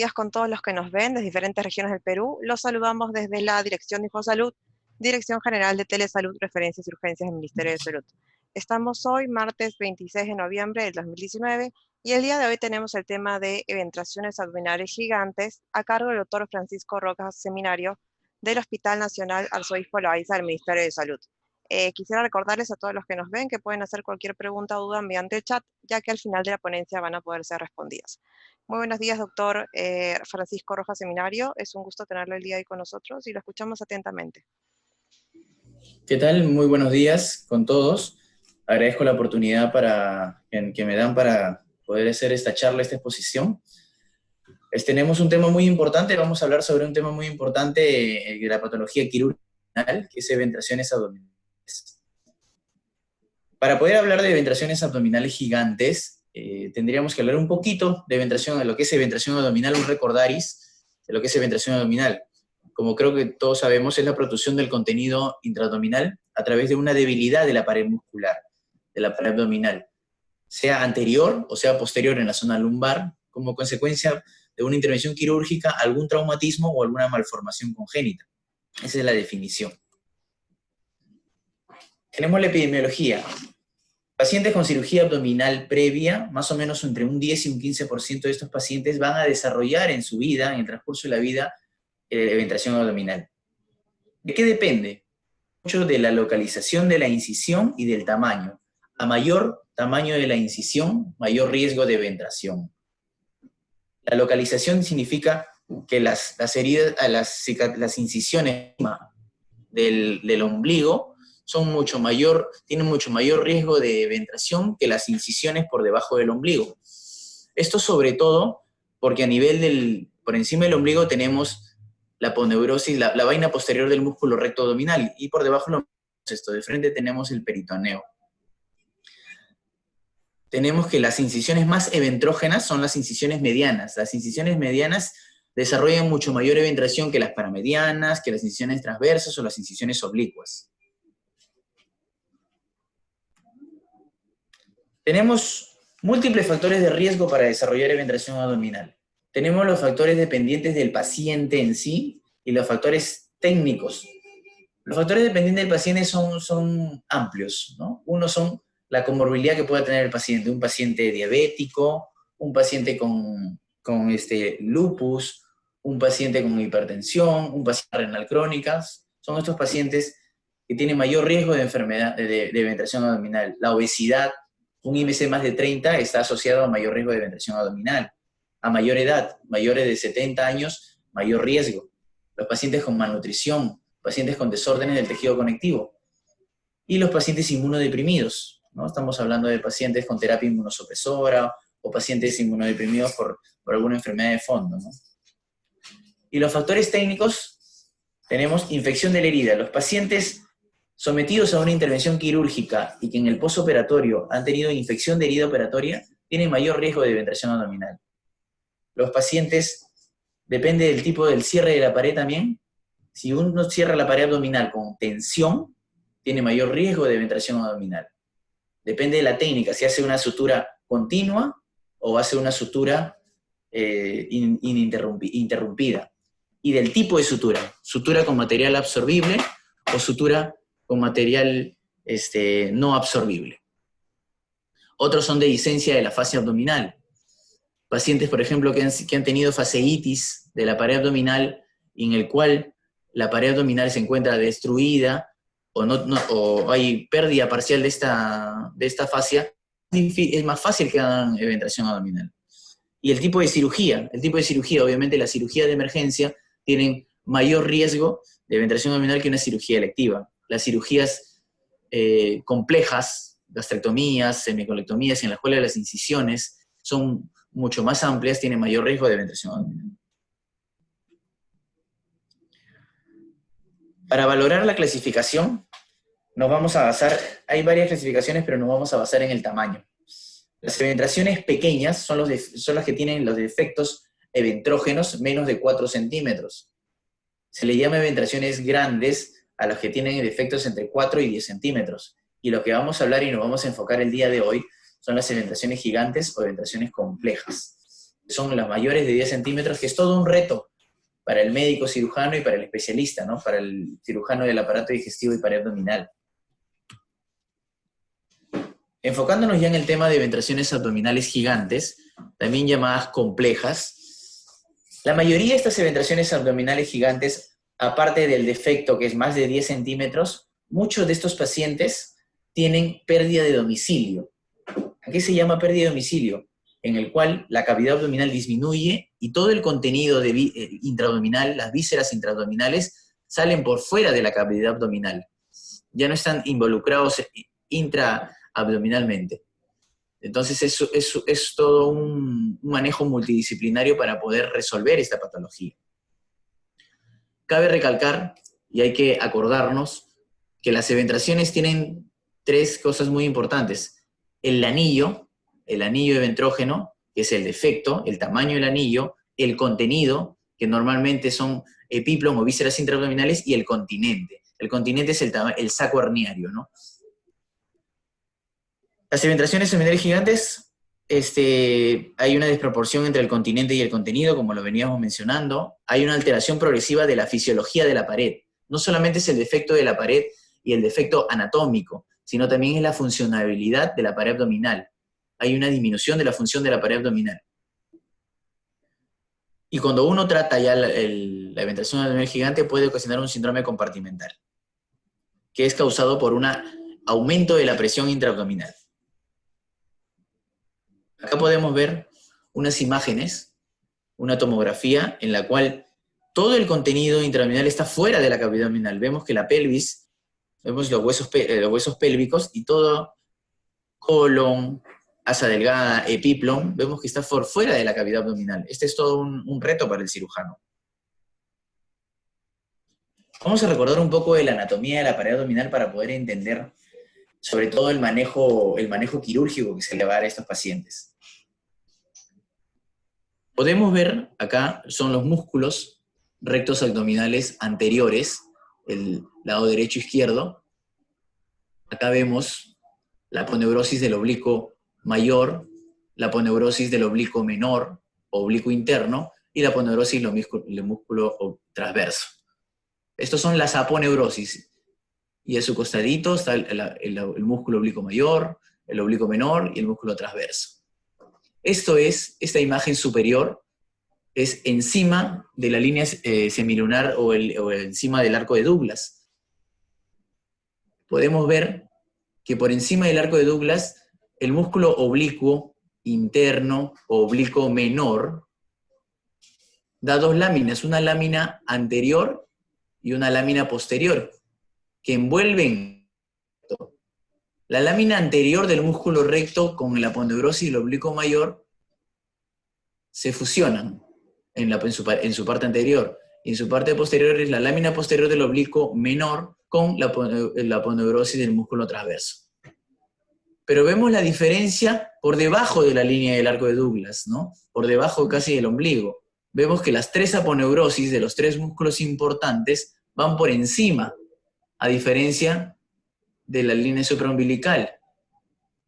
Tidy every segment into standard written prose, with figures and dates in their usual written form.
Días con todos los que nos ven desde diferentes regiones del Perú. Los saludamos desde la Dirección de Infosalud, Dirección General de Telesalud, Referencias y Urgencias del Ministerio de Salud. Estamos hoy, martes 26 de noviembre del 2019, y el día de hoy tenemos el tema de eventraciones abdominales gigantes a cargo del doctor Francisco Rojas Seminario del Hospital Nacional Arzobispo Loaiza del Ministerio de Salud. Quisiera recordarles a todos los que nos ven que pueden hacer cualquier pregunta o duda mediante el chat, ya que al final de la ponencia van a poder ser respondidas. Muy buenos días, doctor Francisco Rojas Seminario. Es un gusto tenerlo el día de hoy con nosotros y lo escuchamos atentamente. ¿Qué tal? Muy buenos días con todos. Agradezco la oportunidad que me dan para poder hacer esta charla, esta exposición. Tenemos un tema muy importante, vamos a hablar sobre un tema muy importante de la patología quirúrgica, que es eventraciones abdominales. Para poder hablar de eventraciones abdominales gigantes, tendríamos que hablar un poquito de lo que es eventración abdominal, un recordaris de lo que es eventración abdominal. Como creo que todos sabemos, es la protrusión del contenido intraabdominal a través de una debilidad de la pared muscular, de la pared abdominal, sea anterior o sea posterior en la zona lumbar, como consecuencia de una intervención quirúrgica, algún traumatismo o alguna malformación congénita. Esa es la definición. Tenemos la epidemiología. Pacientes con cirugía abdominal previa, más o menos entre un 10 y un 15% de estos pacientes van a desarrollar en su vida, en el transcurso de la vida, eventración abdominal. ¿De qué depende? Mucho de la localización de la incisión y del tamaño. A mayor tamaño de la incisión, mayor riesgo de eventración. La localización significa que las incisiones del ombligo tienen mucho mayor riesgo de eventración que las incisiones por debajo del ombligo. Esto sobre todo porque por encima del ombligo tenemos la aponeurosis, la vaina posterior del músculo recto abdominal, y por debajo de frente tenemos el peritoneo. Tenemos que las incisiones más eventrógenas son las incisiones medianas. Las incisiones medianas desarrollan mucho mayor eventración que las paramedianas, que las incisiones transversas o las incisiones oblicuas. Tenemos múltiples factores de riesgo para desarrollar eventración abdominal. Tenemos los factores dependientes del paciente en sí y los factores técnicos. Los factores dependientes del paciente son amplios, ¿no? Uno son la comorbilidad que pueda tener el paciente, un paciente diabético, un paciente con lupus, un paciente con hipertensión, un paciente renal crónica. Son estos pacientes que tienen mayor riesgo de enfermedad, de eventración abdominal. La obesidad, un IMC más de 30 está asociado a mayor riesgo de eventración abdominal. A mayor edad, mayores de 70 años, mayor riesgo. Los pacientes con malnutrición, pacientes con desórdenes del tejido conectivo. Y los pacientes inmunodeprimidos, ¿no? Estamos hablando de pacientes con terapia inmunosupresora o pacientes inmunodeprimidos por alguna enfermedad de fondo, ¿no? Y los factores técnicos, tenemos infección de la herida. Los pacientes sometidos a una intervención quirúrgica y que en el postoperatorio han tenido infección de herida operatoria, tienen mayor riesgo de eventración abdominal. Los pacientes, depende del tipo del cierre de la pared también, si uno cierra la pared abdominal con tensión, tiene mayor riesgo de eventración abdominal. Depende de la técnica, si hace una sutura continua o hace una sutura interrumpida. Y del tipo de sutura con material absorbible o sutura con material no absorbible. Otros son de discencia de la fascia abdominal. Pacientes, por ejemplo, que han tenido fasciitis de la pared abdominal, en el cual la pared abdominal se encuentra destruida o hay pérdida parcial de esta fascia, es más fácil que hagan eventración abdominal. Y el tipo de cirugía, obviamente la cirugía de emergencia tienen mayor riesgo de eventración abdominal que una cirugía electiva. Las cirugías complejas, gastrectomías, semicolectomías, en las cuales las incisiones son mucho más amplias, tienen mayor riesgo de eventración abdominal. Para valorar la clasificación, nos vamos a basar, hay varias clasificaciones, pero nos vamos a basar en el tamaño. Las eventraciones pequeñas son las que tienen los defectos eventrógenos menos de 4 centímetros. Se le llama eventraciones grandes a las que tienen defectos entre 4 y 10 centímetros. Y lo que vamos a hablar y nos vamos a enfocar el día de hoy son las eventraciones gigantes o eventraciones complejas. son las mayores de 10 centímetros, que es todo un reto para el médico cirujano y para el especialista, ¿no? Para el cirujano del aparato digestivo y pared abdominal. Enfocándonos ya en el tema de ventraciones abdominales gigantes, también llamadas complejas, la mayoría de estas ventraciones abdominales gigantes, aparte del defecto que es más de 10 centímetros, muchos de estos pacientes tienen pérdida de domicilio. ¿A qué se llama pérdida de domicilio? En el cual la cavidad abdominal disminuye y todo el contenido intraabdominal, las vísceras intraabdominales, salen por fuera de la cavidad abdominal. Ya no están involucrados intraabdominalmente. Entonces es todo un manejo multidisciplinario para poder resolver esta patología. Cabe recalcar, y hay que acordarnos, que las eventraciones tienen tres cosas muy importantes. El anillo eventrógeno, que es el defecto, el tamaño del anillo, el contenido, que normalmente son epiplon o vísceras intraabdominales, y el continente. El continente es el saco herniario, ¿no? Las eventraciones abdominales gigantes, hay una desproporción entre el continente y el contenido, como lo veníamos mencionando. Hay una alteración progresiva de la fisiología de la pared. No solamente es el defecto de la pared y el defecto anatómico, sino también es la funcionabilidad de la pared abdominal. Hay una disminución de la función de la pared abdominal. Y cuando uno trata ya la eventración abdominal gigante, puede ocasionar un síndrome compartimental, que es causado por un aumento de la presión intraabdominal. Acá podemos ver unas imágenes, una tomografía en la cual todo el contenido intraabdominal está fuera de la cavidad abdominal. Vemos que la pelvis, vemos los huesos pélvicos y todo colon, asa delgada, epiplon, vemos que está por fuera de la cavidad abdominal. Este es todo un reto para el cirujano. Vamos a recordar un poco de la anatomía de la pared abdominal para poder entender sobre todo el manejo quirúrgico que se le va a dar a estos pacientes. Podemos ver, acá son los músculos rectos abdominales anteriores, el lado derecho e izquierdo. Acá vemos la aponeurosis del oblicuo mayor, la aponeurosis del oblicuo menor, oblicuo interno, y la aponeurosis del músculo transverso. Estos son las aponeurosis. Y a su costadito está el músculo oblicuo mayor, el oblicuo menor y el músculo transverso. Esta imagen superior es encima de la línea semilunar o encima del arco de Douglas. Podemos ver que por encima del arco de Douglas, el músculo oblicuo interno o oblicuo menor da dos láminas, una lámina anterior y una lámina posterior, que envuelven la lámina anterior del músculo recto con la aponeurosis del oblicuo mayor se fusionan en su parte anterior, y en su parte posterior es la lámina posterior del oblicuo menor con la aponeurosis del músculo transverso. Pero vemos la diferencia por debajo de la línea del arco de Douglas, ¿no? Por debajo casi del ombligo. Vemos que las tres aponeurosis de los tres músculos importantes van por encima, a diferencia de la línea supraumbilical.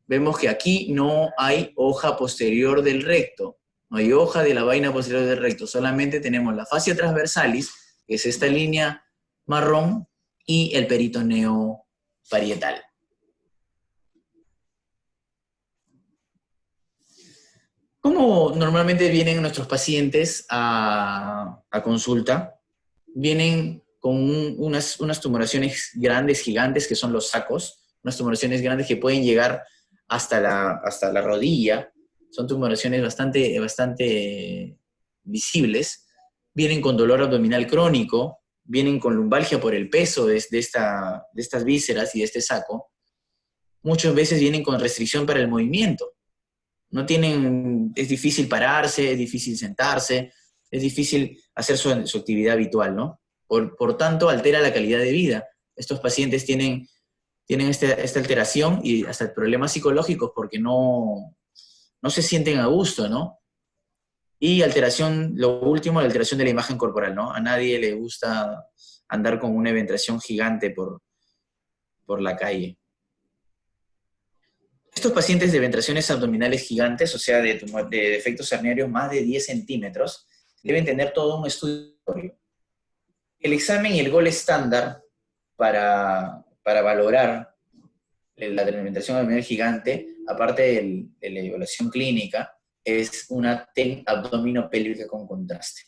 Vemos que aquí no hay hoja posterior del recto, no hay hoja de la vaina posterior del recto, solamente tenemos la fascia transversalis, que es esta línea marrón, y el peritoneo parietal. ¿Cómo normalmente vienen nuestros pacientes a consulta? Vienen con unas tumoraciones grandes, gigantes, que son los sacos, unas tumoraciones grandes que pueden llegar hasta la rodilla. Son tumoraciones bastante visibles. Vienen con dolor abdominal crónico, vienen con lumbalgia por el peso de estas vísceras y de este saco. Muchas veces vienen con restricción para el movimiento. Es difícil pararse, es difícil sentarse, es difícil hacer su actividad habitual, ¿no? Por tanto, altera la calidad de vida. Estos pacientes tienen esta alteración y hasta problemas psicológicos porque no se sienten a gusto, ¿no? Y lo último, la alteración de la imagen corporal, ¿no? A nadie le gusta andar con una eventración gigante por la calle. Estos pacientes de ventraciones abdominales gigantes, o sea, de defectos herniarios más de 10 centímetros, deben tener todo un estudio. El examen y el gol estándar para valorar la ventración abdominal gigante, aparte de la evaluación clínica, es una TEN abdominopélvica con contraste.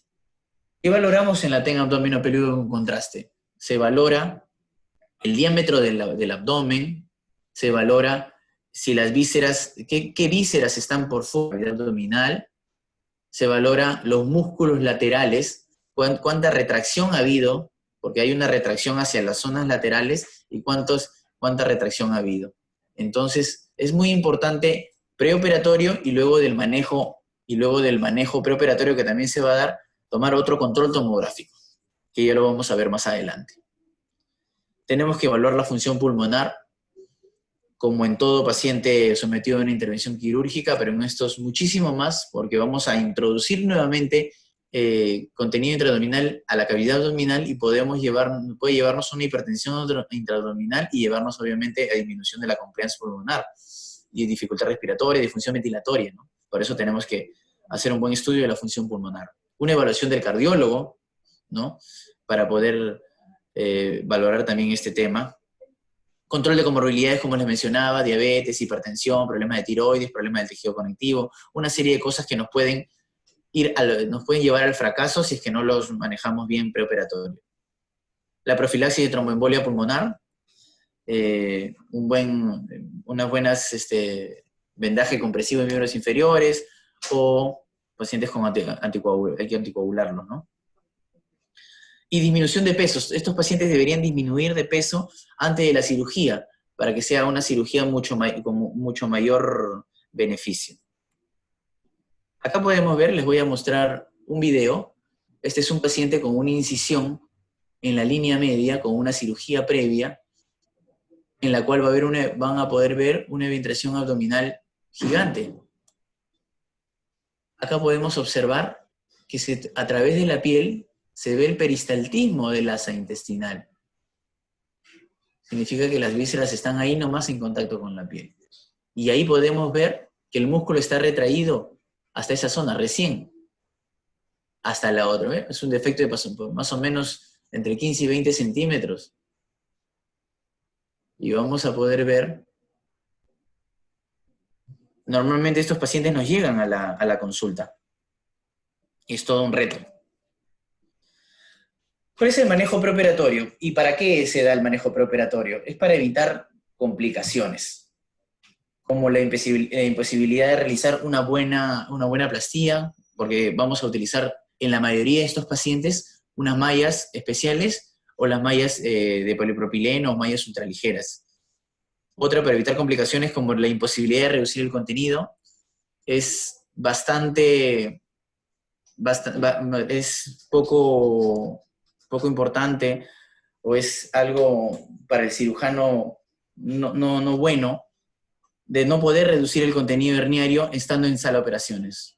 ¿Qué valoramos en la TEN abdominopélvica con contraste? Se valora el diámetro del abdomen, se valora si las vísceras, qué vísceras están por fuera de la abdominal, se valora los músculos laterales, cuánta retracción ha habido, porque hay una retracción hacia las zonas laterales, y cuánta retracción ha habido. Entonces, es muy importante preoperatorio y luego del manejo preoperatorio que también se va a dar, tomar otro control tomográfico, que ya lo vamos a ver más adelante. Tenemos que evaluar la función pulmonar, como en todo paciente sometido a una intervención quirúrgica, pero en estos muchísimo más, porque vamos a introducir nuevamente contenido intraabdominal a la cavidad abdominal y puede llevarnos a una hipertensión intraabdominal y llevarnos obviamente a disminución de la compliance pulmonar y dificultad respiratoria, disfunción ventilatoria, ¿no? Por eso tenemos que hacer un buen estudio de la función pulmonar. Una evaluación del cardiólogo, ¿no? Para poder valorar también este tema. Control de comorbilidades, como les mencionaba, diabetes, hipertensión, problemas de tiroides, problemas del tejido conectivo, una serie de cosas que nos pueden llevar al fracaso si es que no los manejamos bien preoperatorio. La profilaxis de tromboembolia pulmonar, unas buenas vendaje compresivo en miembros inferiores, o pacientes con hay que anticoagularlos, ¿no? Y disminución de pesos. Estos pacientes deberían disminuir de peso antes de la cirugía, para que sea una cirugía con mucho mayor beneficio. Acá podemos ver, les voy a mostrar un video. Este es un paciente con una incisión en la línea media, con una cirugía previa, en la cual van a poder ver una ventración abdominal gigante. Acá podemos observar que a través de la piel se ve el peristaltismo del asa intestinal. Significa que las vísceras están ahí nomás en contacto con la piel. Y ahí podemos ver que el músculo está retraído hasta esa zona, recién, hasta la otra. ¿Ve? Es un defecto de más o menos entre 15 y 20 centímetros. Y vamos a poder ver, normalmente estos pacientes nos llegan a la consulta. Es todo un reto. ¿Cuál es el manejo preoperatorio? ¿Y para qué se da el manejo preoperatorio? Es para evitar complicaciones, como la imposibilidad de realizar una buena plastía, porque vamos a utilizar en la mayoría de estos pacientes unas mallas especiales o las mallas de polipropileno o mallas ultraligeras. Otra, para evitar complicaciones como la imposibilidad de reducir el contenido, es es poco importante, o es algo para el cirujano no bueno, de no poder reducir el contenido herniario estando en sala de operaciones.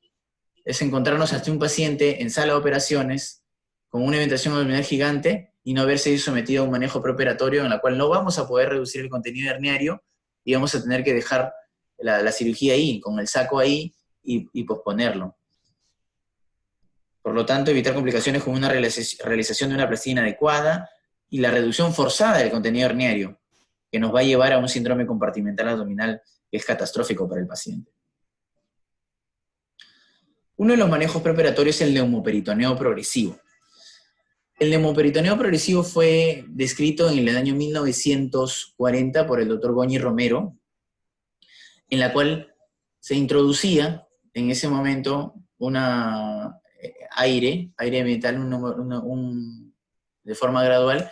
Es encontrarnos hasta un paciente en sala de operaciones con una ventración abdominal gigante y no haberse sido sometido a un manejo preoperatorio en la cual no vamos a poder reducir el contenido herniario y vamos a tener que dejar la cirugía ahí, con el saco ahí y posponerlo. Por lo tanto, evitar complicaciones con una realización de una plastía inadecuada y la reducción forzada del contenido herniario, que nos va a llevar a un síndrome compartimental abdominal que es catastrófico para el paciente. Uno de los manejos preoperatorios es el neumoperitoneo progresivo. El neumoperitoneo progresivo fue descrito en el año 1940 por el doctor Goñi Romero, en la cual se introducía en ese momento aire ambiental de forma gradual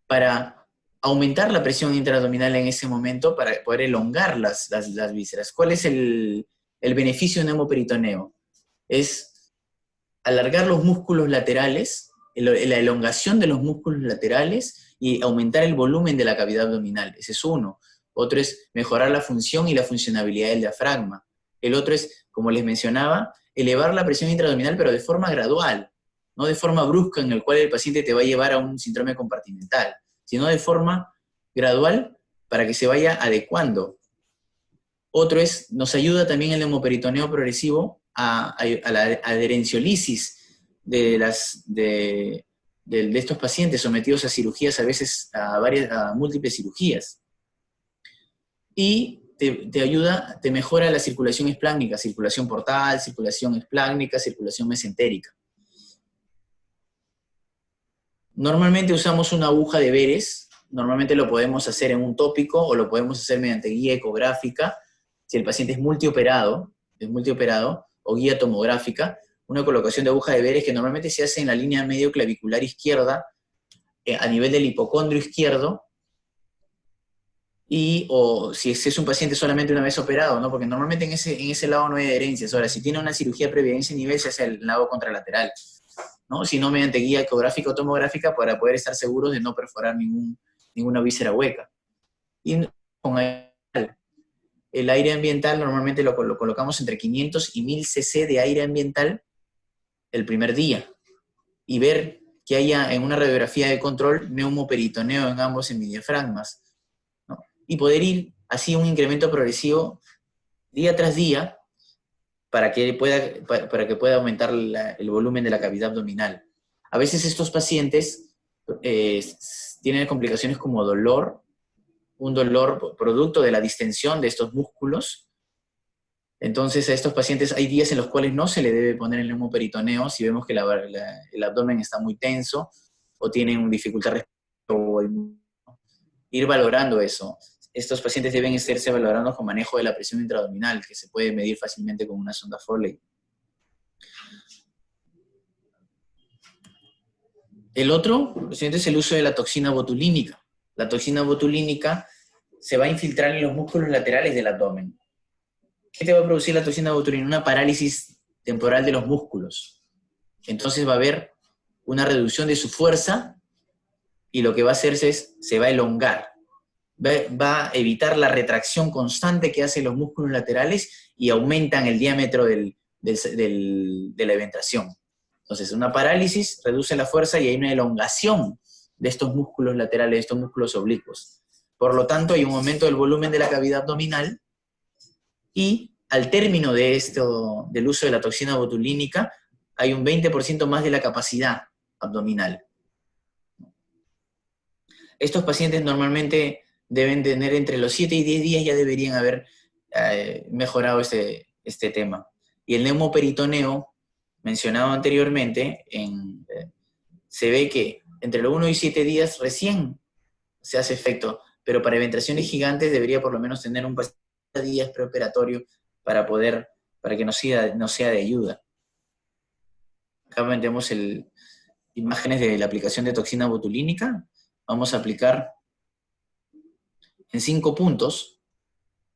para aumentar la presión intraabdominal en ese momento para poder elongar las vísceras. ¿Cuál es el beneficio de un neumoperitoneo? Es alargar los músculos laterales, la elongación de los músculos laterales y aumentar el volumen de la cavidad abdominal. Ese es uno. Otro es mejorar la función y la funcionabilidad del diafragma. El otro es, como les mencionaba, elevar la presión intraabdominal, pero de forma gradual, no de forma brusca en el cual el paciente te va a llevar a un síndrome compartimental, sino de forma gradual para que se vaya adecuando Otro es, nos ayuda también el neumoperitoneo progresivo a la adherenciolisis de estos pacientes sometidos a cirugías, a veces a múltiples cirugías. Y te ayuda, te mejora la circulación esplácnica, circulación portal, circulación esplácnica, circulación mesentérica. Normalmente usamos una aguja de Veres, normalmente lo podemos hacer en un tópico o lo podemos hacer mediante guía ecográfica, si el paciente es multioperado o guía tomográfica, una colocación de aguja de Veres que normalmente se hace en la línea medio clavicular izquierda, a nivel del hipocondrio izquierdo, o si es un paciente solamente una vez operado, ¿no? Porque normalmente en ese lado no hay adherencias. Ahora, si tiene una cirugía previa en ese nivel, se hace el lado contralateral, ¿no? Si no, mediante guía ecográfica o tomográfica para poder estar seguros de no perforar ninguna víscera hueca. Y con el aire ambiental normalmente lo colocamos entre 500 y 1000 cc de aire ambiental el primer día y ver que haya en una radiografía de control neumoperitoneo en ambos hemidiafragmas, ¿no? Y poder ir así un incremento progresivo día tras día para que pueda aumentar el volumen de la cavidad abdominal. A veces estos pacientes tienen complicaciones como un dolor producto de la distensión de estos músculos. Entonces a estos pacientes hay días en los cuales no se le debe poner el neumoperitoneo si vemos que el abdomen está muy tenso o tienen dificultad respiratoria. Ir valorando eso. Estos pacientes deben estarse valorando con manejo de la presión intraabdominal, que se puede medir fácilmente con una sonda Foley. El otro es el uso de la toxina botulínica. La toxina botulínica se va a infiltrar en los músculos laterales del abdomen. ¿Qué te va a producir la toxina botulínica? Una parálisis temporal de los músculos. Entonces va a haber una reducción de su fuerza y lo que va a hacerse es, se va a elongar. Va a evitar la retracción constante que hacen los músculos laterales y aumentan el diámetro de la eventación. Entonces, una parálisis reduce la fuerza y hay una elongación de estos músculos laterales, de estos músculos oblicuos. Por lo tanto, hay un aumento del volumen de la cavidad abdominal y al término del uso de la toxina botulínica, hay un 20% más de la capacidad abdominal. Estos pacientes normalmente deben tener entre los 7 y 10 días, ya deberían haber mejorado este tema. Y el neumoperitoneo, mencionado anteriormente, se ve que entre los 1 y 7 días recién se hace efecto, pero para eventaciones gigantes debería por lo menos tener un paciente de días preoperatorio para que nos sea de ayuda. Acá vendemos imágenes de la aplicación de toxina botulínica. Vamos a aplicar en 5 puntos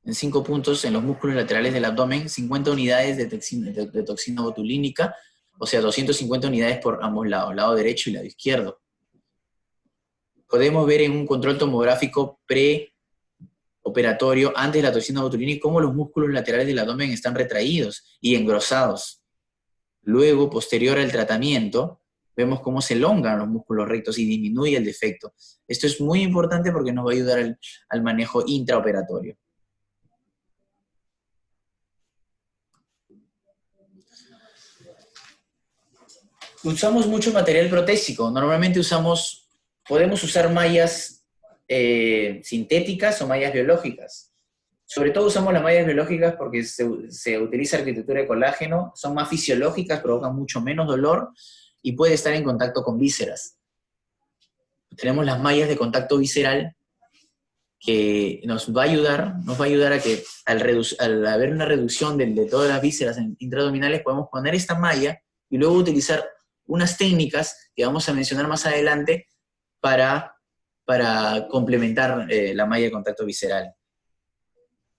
en los músculos laterales del abdomen, 50 unidades de toxina botulínica, o sea, 250 unidades por ambos lados, lado derecho y lado izquierdo. Podemos ver en un control tomográfico preoperatorio, antes de la toxina botulínica, cómo los músculos laterales del abdomen están retraídos y engrosados. Luego, posterior al tratamiento, vemos cómo se elongan los músculos rectos y disminuye el defecto. Esto es muy importante porque nos va a ayudar al manejo intraoperatorio. Usamos mucho material protésico. Normalmente podemos usar mallas sintéticas o mallas biológicas. Sobre todo usamos las mallas biológicas porque se utiliza arquitectura de colágeno, son más fisiológicas, provocan mucho menos dolor y puede estar en contacto con vísceras. Tenemos las mallas de contacto visceral que nos va a ayudar a que al haber una reducción de todas las vísceras intraabdominales, podemos poner esta malla y luego utilizar unas técnicas que vamos a mencionar más adelante para complementar la malla de contacto visceral.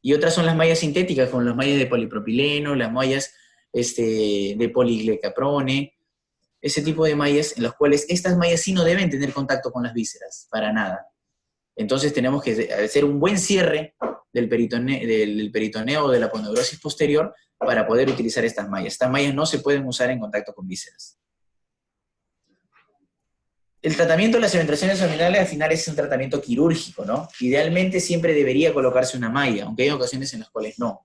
Y otras son las mallas sintéticas, como las mallas de polipropileno, las mallas de poliglecaprone, ese tipo de mallas en las cuales estas mallas sí no deben tener contacto con las vísceras, para nada. Entonces tenemos que hacer un buen cierre del peritoneo o de la aponeurosis posterior para poder utilizar estas mallas. Estas mallas no se pueden usar en contacto con vísceras. El tratamiento de las eventaciones abdominales al final es un tratamiento quirúrgico, ¿no? Idealmente siempre debería colocarse una malla, aunque hay ocasiones en las cuales no.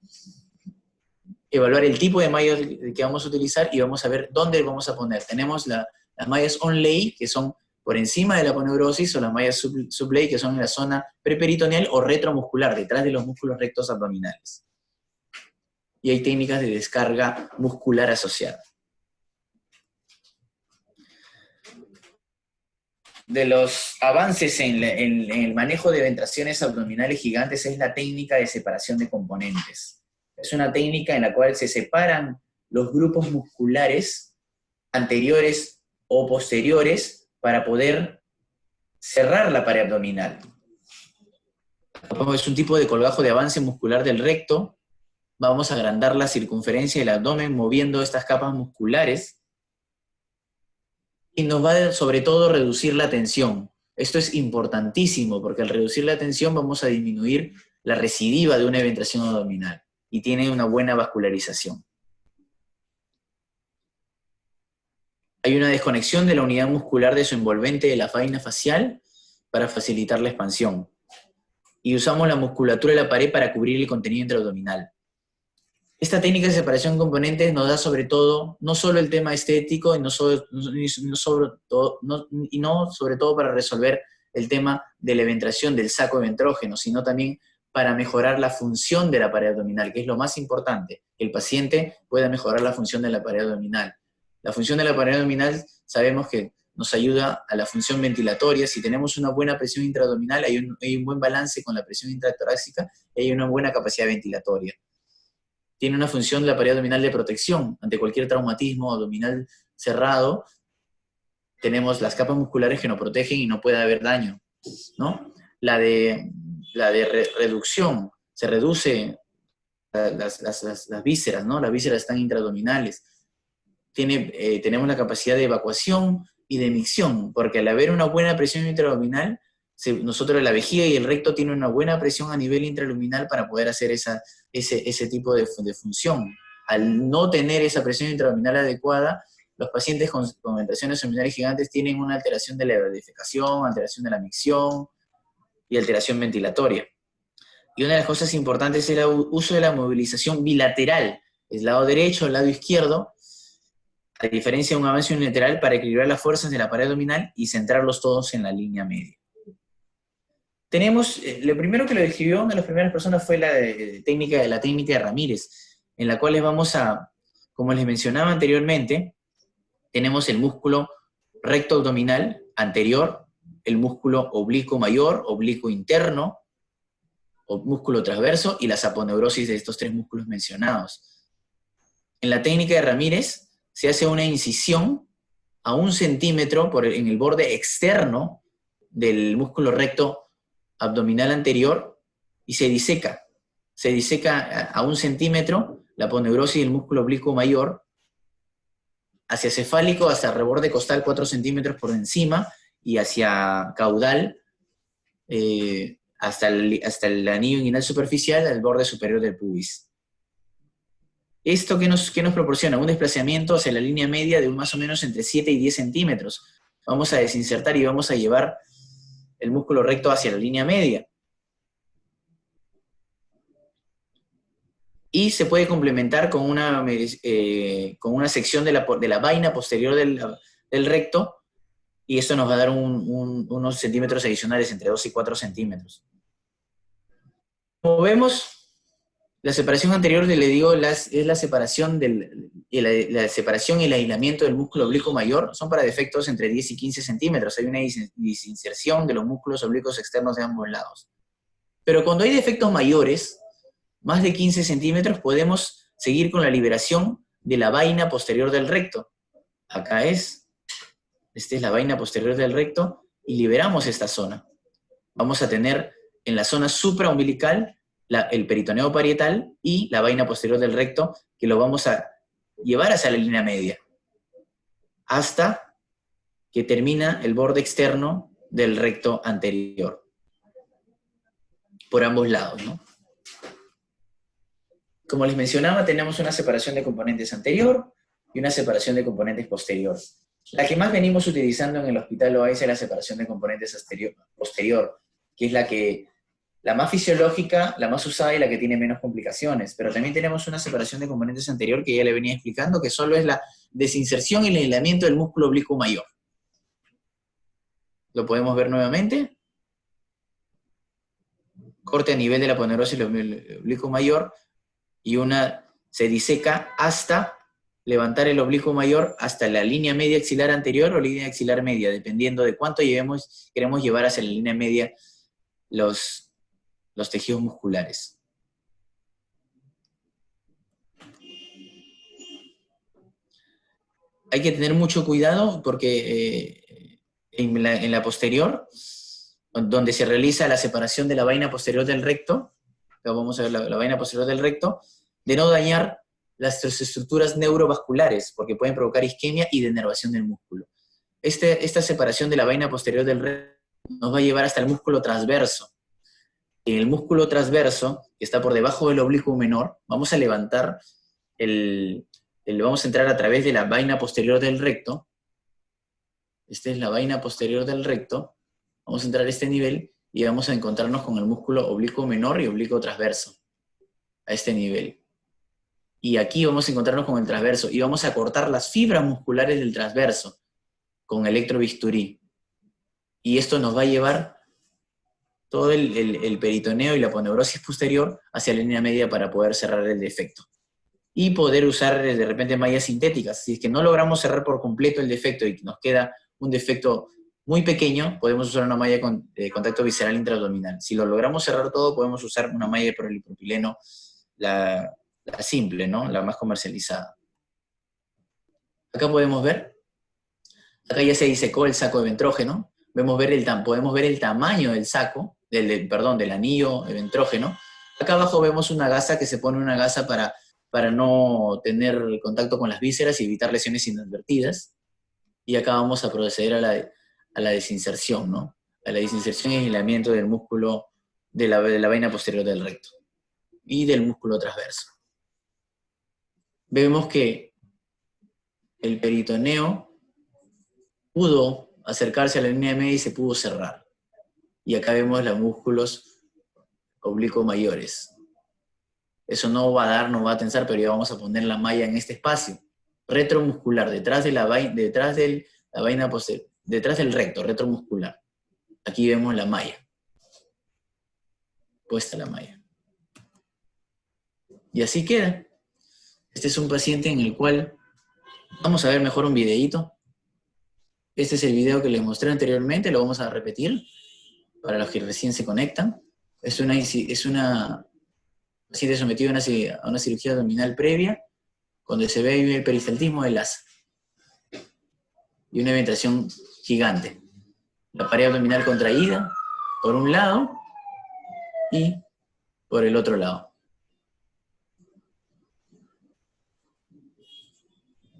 Evaluar el tipo de malla que vamos a utilizar y vamos a ver dónde vamos a poner. Tenemos las mallas on-lay, que son por encima de la aponeurosis, o las mallas sub-lay, que son en la zona preperitoneal o retromuscular, detrás de los músculos rectos abdominales. Y hay técnicas de descarga muscular asociada. De los avances en el manejo de ventraciones abdominales gigantes es la técnica de separación de componentes. Es una técnica en la cual se separan los grupos musculares anteriores o posteriores para poder cerrar la pared abdominal. Es un tipo de colgajo de avance muscular del recto. Vamos a agrandar la circunferencia del abdomen moviendo estas capas musculares y nos va a, sobre todo, reducir la tensión. Esto es importantísimo porque al reducir la tensión vamos a disminuir la recidiva de una eventración abdominal y tiene una buena vascularización. Hay una desconexión de la unidad muscular de su envolvente de la faina facial para facilitar la expansión. Y usamos la musculatura de la pared para cubrir el contenido intraabdominal. Esta técnica de separación de componentes nos da sobre todo, no solo el tema estético, y no sobre todo para resolver el tema de la eventración del saco ventrógeno, sino también para mejorar la función de la pared abdominal, que es lo más importante, que el paciente pueda mejorar la función de la pared abdominal. La función de la pared abdominal sabemos que nos ayuda a la función ventilatoria. Si tenemos una buena presión intraabdominal, hay un buen balance con la presión intratorácica y hay una buena capacidad ventilatoria. Tiene una función de la pared abdominal de protección ante cualquier traumatismo abdominal cerrado. Tenemos las capas musculares que nos protegen y no puede haber daño, ¿no? La de reducción, se reduce las vísceras, ¿no? Las vísceras están intraabdominales. Tenemos la capacidad de evacuación y de micción, porque al haber una buena presión intraabdominal, nosotros la vejiga y el recto tienen una buena presión a nivel intraluminal para poder hacer ese tipo de función. Al no tener esa presión intraabdominal adecuada, los pacientes con ventraciones abdominales gigantes tienen una alteración de la defecación, alteración de la micción y alteración ventilatoria. Y una de las cosas importantes es el uso de la movilización bilateral, el lado derecho, el lado izquierdo, a diferencia de un avance unilateral para equilibrar las fuerzas de la pared abdominal y centrarlos todos en la línea media. Tenemos, lo primero que lo describió una de las primeras personas fue la técnica de Ramírez, en la cual vamos a, como les mencionaba anteriormente, tenemos el músculo recto abdominal anterior, el músculo oblicuo mayor, oblicuo interno, o músculo transverso, y las aponeurosis de estos tres músculos mencionados. En la técnica de Ramírez se hace una incisión a 1 centímetro en el borde externo del músculo recto abdominal anterior y se diseca. Se diseca a 1 centímetro la aponeurosis del músculo oblicuo mayor, hacia cefálico hasta reborde costal 4 centímetros por encima y hacia caudal hasta el anillo inguinal superficial al borde superior del pubis. ¿Esto qué nos proporciona? Un desplazamiento hacia la línea media de más o menos entre 7 y 10 centímetros. Vamos a desinsertar y vamos a llevar el músculo recto hacia la línea media. Y se puede complementar con una sección de la vaina posterior del recto, y esto nos va a dar unos centímetros adicionales, entre 2 y 4 centímetros. Como vemos, la separación anterior, le digo, es la separación la separación y el aislamiento del músculo oblicuo mayor, son para defectos entre 10 y 15 centímetros. Hay una disinserción de los músculos oblicuos externos de ambos lados. Pero cuando hay defectos mayores, más de 15 centímetros, podemos seguir con la liberación de la vaina posterior del recto. Acá esta es la vaina posterior del recto, y liberamos esta zona. Vamos a tener en la zona supraumbilical el peritoneo parietal y la vaina posterior del recto, que lo vamos a llevar hacia la línea media, hasta que termina el borde externo del recto anterior, por ambos lados, ¿no? Como les mencionaba, tenemos una separación de componentes anterior y una separación de componentes posterior. La que más venimos utilizando en el hospital OAS es la separación de componentes posterior, que es la más fisiológica, la más usada y la que tiene menos complicaciones. Pero también tenemos una separación de componentes anterior que ya le venía explicando, que solo es la desinserción y el aislamiento del músculo oblicuo mayor. Lo podemos ver nuevamente. Corte a nivel de la aponeurosis del oblicuo mayor y una se diseca hasta levantar el oblicuo mayor hasta la línea media axilar anterior o línea axilar media, dependiendo de cuánto queremos llevar hacia la línea media los tejidos musculares. Hay que tener mucho cuidado porque en la posterior, donde se realiza la separación de la vaina posterior del recto, vamos a ver la vaina posterior del recto, de no dañar las estructuras neurovasculares, porque pueden provocar isquemia y denervación del músculo. Esta separación de la vaina posterior del recto nos va a llevar hasta el músculo transverso. En el músculo transverso, que está por debajo del oblicuo menor, vamos a levantar vamos a entrar a través de la vaina posterior del recto. Esta es la vaina posterior del recto. Vamos a entrar a este nivel y vamos a encontrarnos con el músculo oblicuo menor y oblicuo transverso, a este nivel. Y aquí vamos a encontrarnos con el transverso y vamos a cortar las fibras musculares del transverso con electrobisturí. Y esto nos va a llevar todo el peritoneo y la aponeurosis posterior hacia la línea media para poder cerrar el defecto. Y poder usar de repente mallas sintéticas. Si es que no logramos cerrar por completo el defecto y nos queda un defecto muy pequeño, podemos usar una malla de contacto visceral intraabdominal. Si lo logramos cerrar todo, podemos usar una malla de polipropileno, la simple, ¿no? La más comercializada. Acá podemos ver, acá ya se disecó el saco de ventrógeno, podemos ver el tamaño del saco, del anillo de ventrógeno. Acá abajo vemos una gasa que se pone una gasa para no tener contacto con las vísceras y evitar lesiones inadvertidas. Y acá vamos a proceder a la desinserción, ¿no? A la desinserción y aislamiento del músculo de la vaina posterior del recto y del músculo transverso. Vemos que el peritoneo pudo acercarse a la línea media y se pudo cerrar. Y acá vemos los músculos oblicuo mayores. Eso no va a tensar, pero ya vamos a poner la malla en este espacio retromuscular, detrás del recto, retromuscular. Aquí vemos la malla. Puesta la malla. Y así queda. Este es un paciente en el cual vamos a ver mejor un videíto. Este es el video que les mostré anteriormente, lo vamos a repetir para los que recién se conectan. Es una paciente sometido a una cirugía abdominal previa, donde se ve el peristaltismo del asa y una eventación gigante. La pared abdominal contraída por un lado y por el otro lado.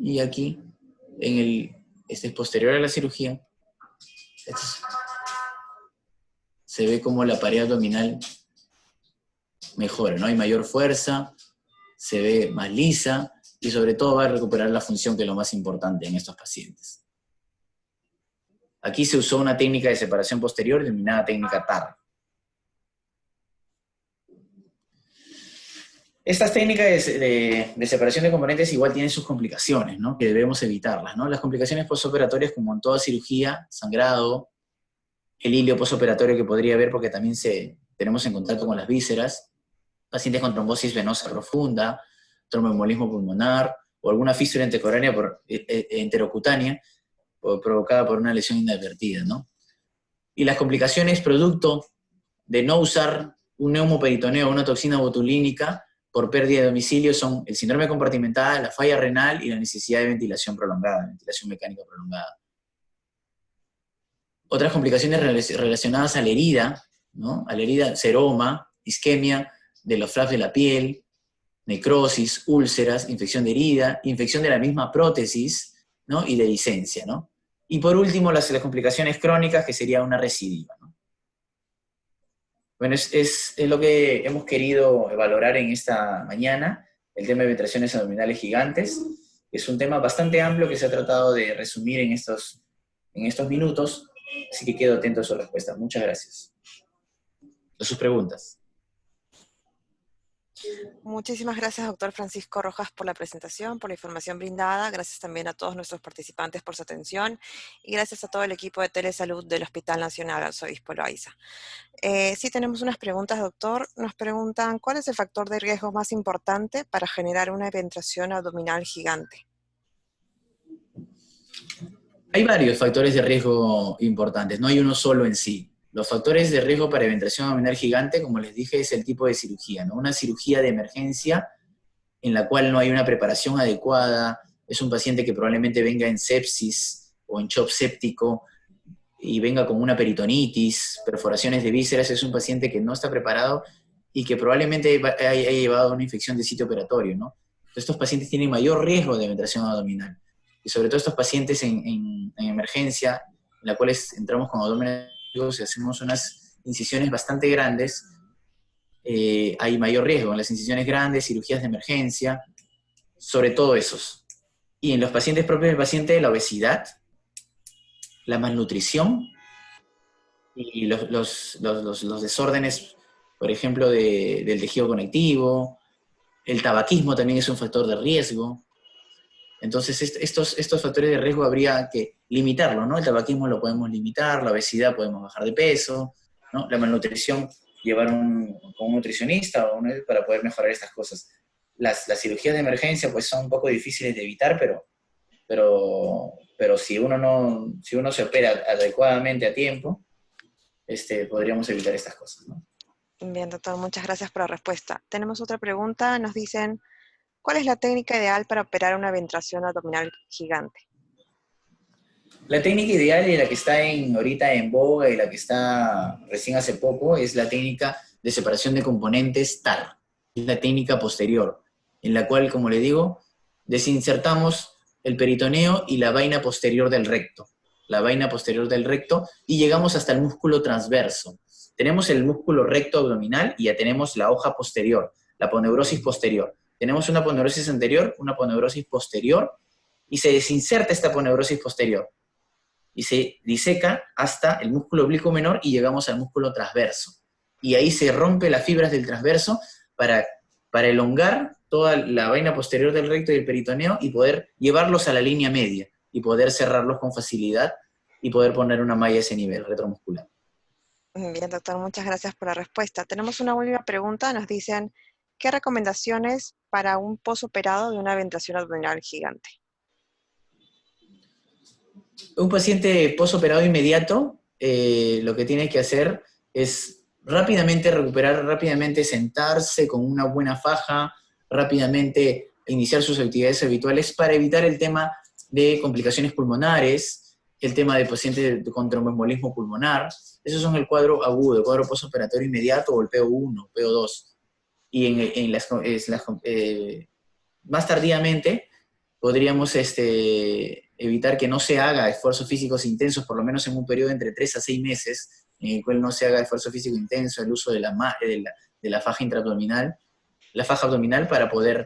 Y aquí, este es posterior a la cirugía, se ve como la pared abdominal mejora, ¿no? Hay mayor fuerza, se ve más lisa y sobre todo va a recuperar la función, que es lo más importante en estos pacientes. Aquí se usó una técnica de separación posterior denominada técnica TAR. Estas técnicas de separación de componentes igual tienen sus complicaciones, ¿no? Que debemos evitarlas, ¿no? Las complicaciones postoperatorias, como en toda cirugía, sangrado, el hilio postoperatorio que podría haber porque también tenemos en contacto con las vísceras, pacientes con trombosis venosa profunda, tromboembolismo pulmonar, o alguna fístula enterocutánea provocada por una lesión inadvertida, ¿no? Y las complicaciones producto de no usar un neumoperitoneo o una toxina botulínica por pérdida de domicilio son el síndrome compartimental, la falla renal y la necesidad de ventilación prolongada, ventilación mecánica prolongada. Otras complicaciones relacionadas a la herida, ¿no? A la herida, seroma, isquemia de los flaps de la piel, necrosis, úlceras, infección de herida, infección de la misma prótesis, ¿no? Y de licencia, ¿no? Y por último, las complicaciones crónicas, que sería una recidiva, ¿no? Bueno, es lo que hemos querido valorar en esta mañana, el tema de ventraciones abdominales gigantes. Es un tema bastante amplio que se ha tratado de resumir en estos minutos, así que quedo atento a su respuesta. Muchas gracias. A sus preguntas. Muchísimas gracias, doctor Francisco Rojas, por la presentación, por la información brindada. Gracias también a todos nuestros participantes por su atención y gracias a todo el equipo de Telesalud del Hospital Nacional Arzobispo Loaiza. Sí tenemos unas preguntas, doctor. Nos preguntan, ¿cuál es el factor de riesgo más importante para generar una eventración abdominal gigante? Hay varios factores de riesgo importantes, no hay uno solo en sí. Los factores de riesgo para eventración abdominal gigante, como les dije, es el tipo de cirugía, ¿no? Una cirugía de emergencia en la cual no hay una preparación adecuada, es un paciente que probablemente venga en sepsis o en shock séptico y venga con una peritonitis, perforaciones de vísceras, es un paciente que no está preparado y que probablemente haya llevado una infección de sitio operatorio, ¿no? Entonces, estos pacientes tienen mayor riesgo de eventración abdominal. Y sobre todo estos pacientes en emergencia, en la cuales entramos con abdomen y hacemos unas incisiones bastante grandes, hay mayor riesgo en las incisiones grandes, cirugías de emergencia, sobre todo esos. Y en los pacientes propios del paciente, la obesidad, la malnutrición y los desórdenes, por ejemplo, del tejido conectivo, el tabaquismo también es un factor de riesgo. Entonces, estos factores de riesgo habría que limitarlo, ¿no? El tabaquismo lo podemos limitar, la obesidad podemos bajar de peso, ¿no? La malnutrición, llevar con un nutricionista para poder mejorar estas cosas. Las cirugías de emergencia pues son un poco difíciles de evitar, pero si uno se opera adecuadamente a tiempo, podríamos evitar estas cosas, ¿no? Bien, doctor, muchas gracias por la respuesta. Tenemos otra pregunta, nos dicen, ¿cuál es la técnica ideal para operar una eventración abdominal gigante? La técnica ideal y la que está ahorita en boga y la que está recién hace poco es la técnica de separación de componentes TAR. Es la técnica posterior, en la cual, como le digo, desinsertamos el peritoneo y la vaina posterior del recto. La vaina posterior del recto y llegamos hasta el músculo transverso. Tenemos el músculo recto abdominal y ya tenemos la hoja posterior, la aponeurosis posterior. Tenemos una aponeurosis anterior, una aponeurosis posterior y se desinserta esta aponeurosis posterior y se diseca hasta el músculo oblicuo menor y llegamos al músculo transverso. Y ahí se rompe las fibras del transverso para elongar toda la vaina posterior del recto y el peritoneo y poder llevarlos a la línea media y poder cerrarlos con facilidad y poder poner una malla a ese nivel retromuscular. Bien, doctor, muchas gracias por la respuesta. Tenemos una última pregunta, nos dicen, ¿qué recomendaciones para un posoperado de una eventración abdominal gigante? Un paciente posoperado inmediato, lo que tiene que hacer es rápidamente recuperar, rápidamente sentarse con una buena faja, rápidamente iniciar sus actividades habituales para evitar el tema de complicaciones pulmonares, el tema de pacientes con tromboembolismo pulmonar. Esos son el cuadro agudo, el cuadro posoperatorio inmediato o el PO1, PO2. Y más tardíamente podríamos evitar que no se haga esfuerzos físicos intensos, por lo menos en un periodo entre 3 a 6 meses, en el cual no se haga esfuerzo físico intenso, el uso de la faja intraabdominal, la faja abdominal para poder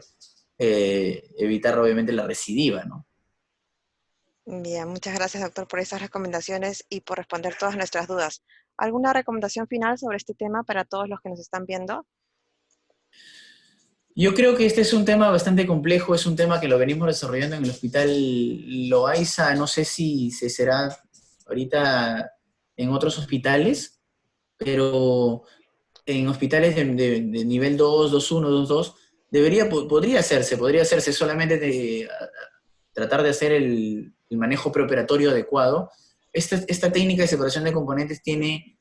evitar obviamente la recidiva, ¿no? Bien, muchas gracias, doctor, por esas recomendaciones y por responder todas nuestras dudas. ¿Alguna recomendación final sobre este tema para todos los que nos están viendo? Yo creo que este es un tema bastante complejo, es un tema que lo venimos desarrollando en el Hospital Loaiza, no sé si se será ahorita en otros hospitales, pero en hospitales de nivel 2, 2.1, 2.2, podría hacerse solamente tratar de hacer el manejo preoperatorio adecuado. Esta técnica de separación de componentes tiene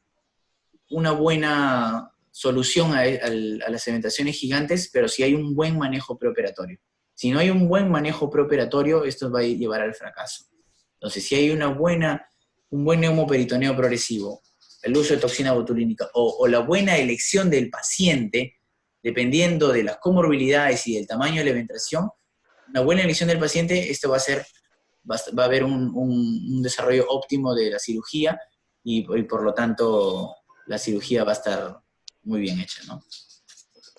una buena solución a las cementaciones gigantes, pero si hay un buen manejo preoperatorio. Si no hay un buen manejo preoperatorio, esto va a llevar al fracaso. Entonces, si hay un buen neumoperitoneo progresivo, el uso de toxina botulínica o la buena elección del paciente, dependiendo de las comorbilidades y del tamaño de la eventración, una buena elección del paciente, esto va a haber un desarrollo óptimo de la cirugía y por lo tanto la cirugía va a estar muy bien hecha, ¿no?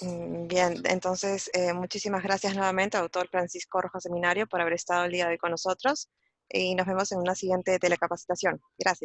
Bien, entonces muchísimas gracias nuevamente, doctor Francisco Rojas Seminario, por haber estado el día de hoy con nosotros y nos vemos en una siguiente telecapacitación. Gracias.